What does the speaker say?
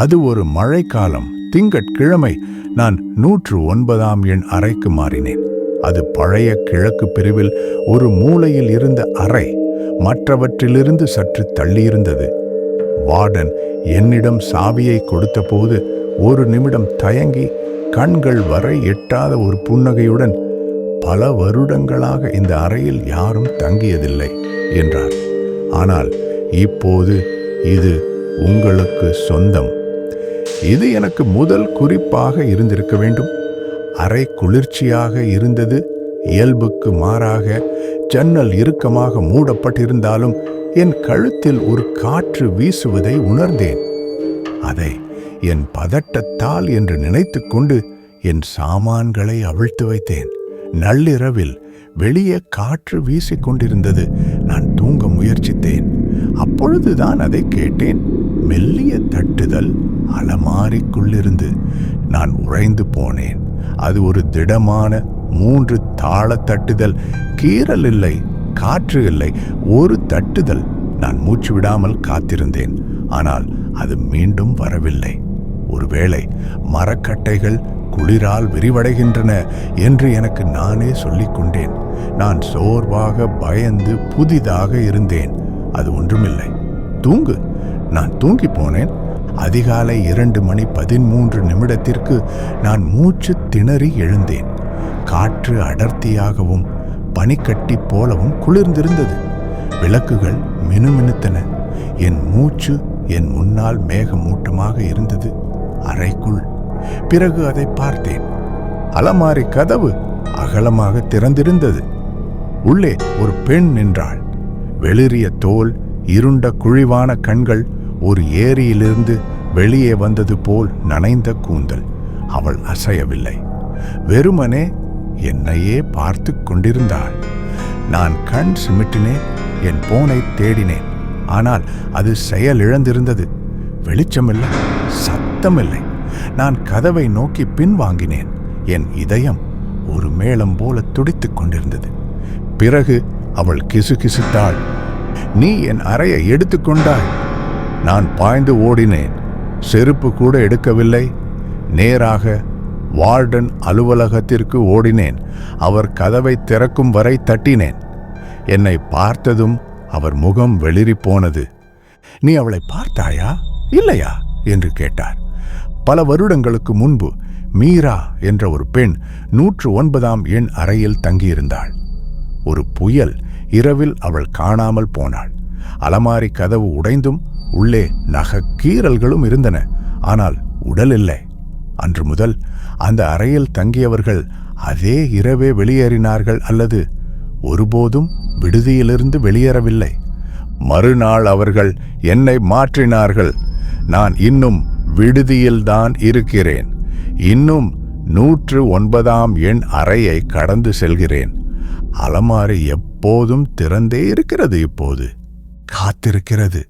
அது ஒரு மழைக்காலம். திங்கட்கிழமை நான் 109ஆம் எண் அறைக்கு மாறினேன். அது பழைய கிழக்கு பிரிவில் ஒரு மூலையில் இருந்த அறை. மற்றவற்றிலிருந்து சற்று தள்ளியிருந்தது. வார்டன் என்னிடம் சாவியை கொடுத்தபோது ஒரு நிமிடம் தயங்கி, கண்கள் வரை எட்டாத ஒரு புன்னகையுடன், பல வருடங்களாக இந்த அறையில் யாரும் தங்கியதில்லை என்றார். ஆனால் இப்போது இது உங்களுக்கு சொந்தம். இது எனக்கு முதல் குறிப்பாக இருந்திருக்க வேண்டும். அறை குளிர்ச்சியாக இருந்தது. இயல்புக்கு மாறாக ஜன்னல் இறுக்கமாக மூடப்பட்டிருந்தாலும் என் கழுத்தில் ஒரு காற்று வீசுவதை உணர்ந்தேன். அதை என் பதட்டத்தால் என்று நினைத்துக்கொண்டு என் சாமான்களை அவிழ்த்து வைத்தேன். நள்ளிரவில் வெளியே காற்று வீசிக்கொண்டிருந்தது. நான் தூங்க முயற்சித்தேன். அப்பொழுதுதான் அதை கேட்டேன். மெல்லிய தட்டுதல் அலமாரிக்குள்ளிருந்து. நான் உறைந்து போனேன். அது ஒரு திடமான 3 தாள தட்டுதல். கீறல் இல்லை, காற்று இல்லை, ஒரு தட்டுதல். நான் மூச்சு விடாமல் காத்திருந்தேன். ஆனால் அது மீண்டும் வரவில்லை. ஒருவேளை மரக்கட்டைகள் குளிரால் விரிவடைகின்றன என்று எனக்கு நானே சொல்லிக் கொண்டேன். நான் சோர்வாக பயந்து புதிதாக இருந்தேன். அது ஒன்றுமில்லை. தூங்கு. நான் தூங்கி போனேன். அதிகாலை 2:13 நான் மூச்சு திணறி எழுந்தேன். காற்று அடர்த்தியாகவும் பனிக்கட்டி போலவும் குளிர்ந்திருந்தது. விளக்குகள் மினுமினுத்தன. என் மூச்சு என் முன்னால் மேகமூட்டமாக இருந்தது அறைக்குள். பிறகு அதை பார்த்தேன். அலமாரி கதவு அகலமாக திறந்திருந்தது. உள்ளே ஒரு பெண் நின்றாள். வெளிரிய தோல், இருண்ட குழிவான கண்கள், ஒரு ஏரியிலிருந்து வெளியே வந்தது போல் நனைந்த கூந்தல். அவள் அசையவில்லை. வெறுமனே என்னையே பார்த்து கொண்டிருந்தாள். நான் கண் சிமிட்டினேன். என் போனை தேடினேன். ஆனால் அது செயலிழந்திருந்தது. வெளிச்சமில்லை, சத்தமில்லை. நான் கதவை நோக்கி பின்வாங்கினேன். என் இதயம் ஒரு மேளம் போல துடித்துக் கொண்டிருந்தது. பிறகு அவள் கிசுகிசுத்தாள். நீ என் அறையை எடுத்துக்கொண்டாய். நான் பாய்ந்து ஓடினேன். செருப்பு கூட எடுக்கவில்லை. நேராக வார்டன் அலுவலகத்திற்கு ஓடினேன். அவர் கதவை திறக்கும் வரை தட்டினேன். என்னை பார்த்ததும் அவர் முகம் வெளிரி போனது. நீ அவளை பார்த்தாயா இல்லையா என்று கேட்டார். பல வருடங்களுக்கு முன்பு மீரா என்ற ஒரு பெண் 109ஆம் எண் அறையில் தங்கியிருந்தாள். ஒரு புயல் இரவில் அவள் காணாமல் போனாள். அலமாரி கதவு உடைந்தும் உள்ளே நகக்கீறல்களும் இருந்தன. ஆனால் உடல் இல்லை. அன்று முதல் அந்த அறையில் தங்கியவர்கள் அதே இரவே வெளியேறினார்கள் அல்லது ஒருபோதும் விடுதியிலிருந்து வெளியேறவில்லை. மறுநாள் அவர்கள் என்னை மாற்றினார்கள். நான் இன்னும் விடுதியில்தான் இருக்கிறேன். இன்னும் 109ஆம் எண் அறையை கடந்து செல்கிறேன். அலமாரி எப்போதும் திறந்தே இருக்கிறது. இப்போது காத்திருக்கிறது.